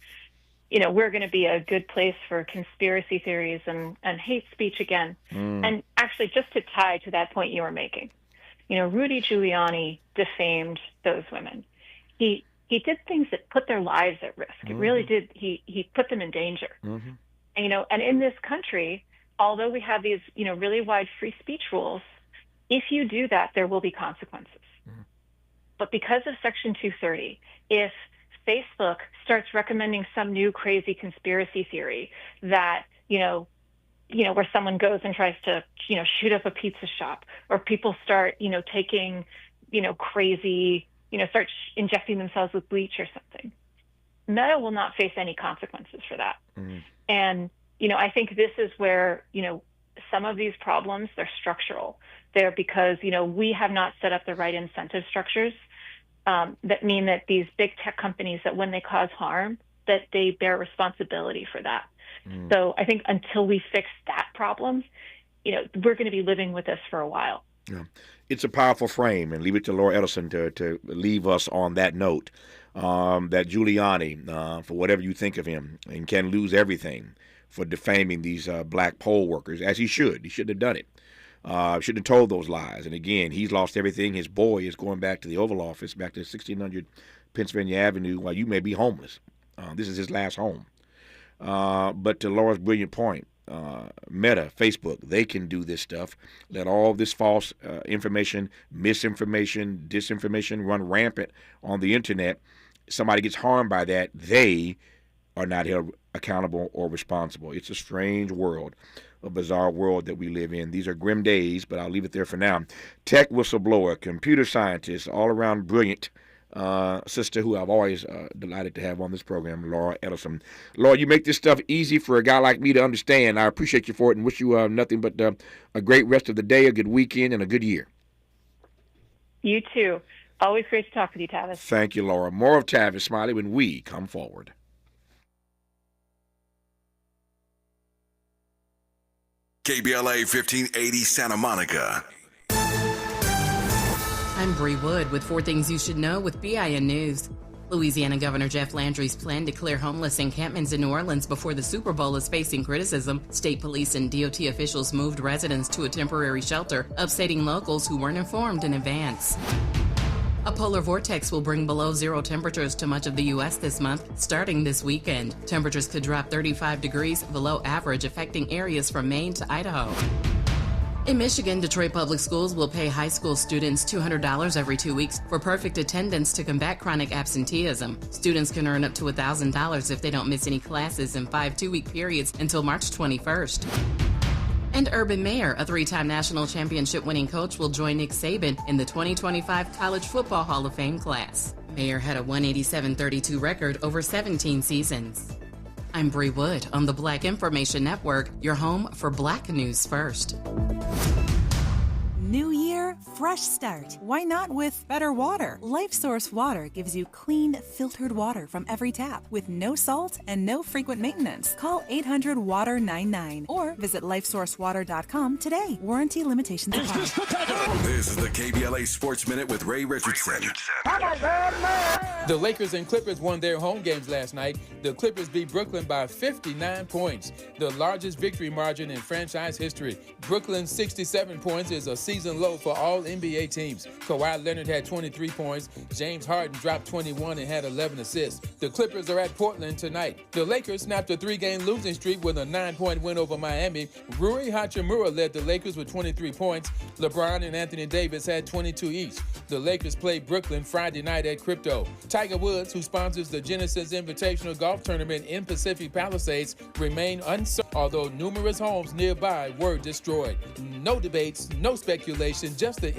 We're going to be a good place for conspiracy theories and hate speech again. And actually, just to tie to that point you were making, Rudy Giuliani defamed those women. He did things that put their lives at risk. It really did. He put them in danger. And in this country, although we have these, really wide free speech rules, if you do that, there will be consequences. But because of Section 230, if Facebook starts recommending some new crazy conspiracy theory that, where someone goes and tries to, shoot up a pizza shop, or people start, taking, crazy, start injecting themselves with bleach or something, Meta will not face any consequences for that. And, I think this is where, some of these problems, they're structural. They're because, we have not set up the right incentive structures that mean that these big tech companies, that when they cause harm, that they bear responsibility for that. So I think until we fix that problem, we're going to be living with this for a while. Yeah. It's a powerful frame, and leave it to Laura Ellison to leave us on that note, that Giuliani, for whatever you think of him, and can lose everything for defaming these black poll workers, as he should. He shouldn't have done it. Shouldn't have told those lies. And again, he's lost everything. His boy is going back to the Oval Office, back to 1600 Pennsylvania Avenue, while you may be homeless. This is his last home. But to Laura's brilliant point, Meta, Facebook, they can do this stuff. Let all this false information, misinformation, disinformation run rampant on the internet. Somebody gets harmed by that, they are not held accountable or responsible. It's a strange world, a bizarre world that we live in. These are grim days, but I'll leave it there for now. Tech whistleblower, computer scientist, all-around brilliant sister who I've always delighted to have on this program, Laura Ellison. Laura, you make this stuff easy for a guy like me to understand. I appreciate you for it and wish you nothing but a great rest of the day, a good weekend, and a good year. You too. Always great to talk with you, Tavis. Thank you, Laura. More of Tavis Smiley when we come forward. KBLA 1580 Santa Monica. I'm Bree Wood with 4 things you should know with BIN News. Louisiana Governor Jeff Landry's plan to clear homeless encampments in New Orleans before the Super Bowl is facing criticism. State police and DOT officials moved residents to a temporary shelter, upsetting locals who weren't informed in advance. A polar vortex will bring below zero temperatures to much of the U.S. this month, starting this weekend. Temperatures could drop 35 degrees below average, affecting areas from Maine to Idaho. In Michigan, Detroit Public Schools will pay high school students $200 every 2 weeks for perfect attendance to combat chronic absenteeism. Students can earn up to $1,000 if they don't miss any classes in 5 two-week periods until March 21st. And Urban Meyer, a 3-time national championship-winning coach, will join Nick Saban in the 2025 College Football Hall of Fame class. Meyer had a 187-32 record over 17 seasons. I'm Bree Wood on the Black Information Network, your home for Black News First. New year, or fresh start? Why not with better water? LifeSource Water gives you clean, filtered water from every tap with no salt and no frequent maintenance. Call 800-WATER-99 or visit lifesourcewater.com today. Warranty limitations apply. This is the KBLA Sports Minute with Ray Richardson. The Lakers and Clippers won their home games last night. The Clippers beat Brooklyn by 59 points, the largest victory margin in franchise history. Brooklyn's 67 points is a season low for all NBA teams. Kawhi Leonard had 23 points. James Harden dropped 21 and had 11 assists. The Clippers are at Portland tonight. The Lakers snapped a 3-game losing streak with a 9-point win over Miami. Rui Hachimura led the Lakers with 23 points. LeBron and Anthony Davis had 22 each. The Lakers played Brooklyn Friday night at Crypto. Tiger Woods, who sponsors the Genesis Invitational Golf Tournament in Pacific Palisades, remain uncertain, although numerous homes nearby were destroyed. No debates, no speculation, just the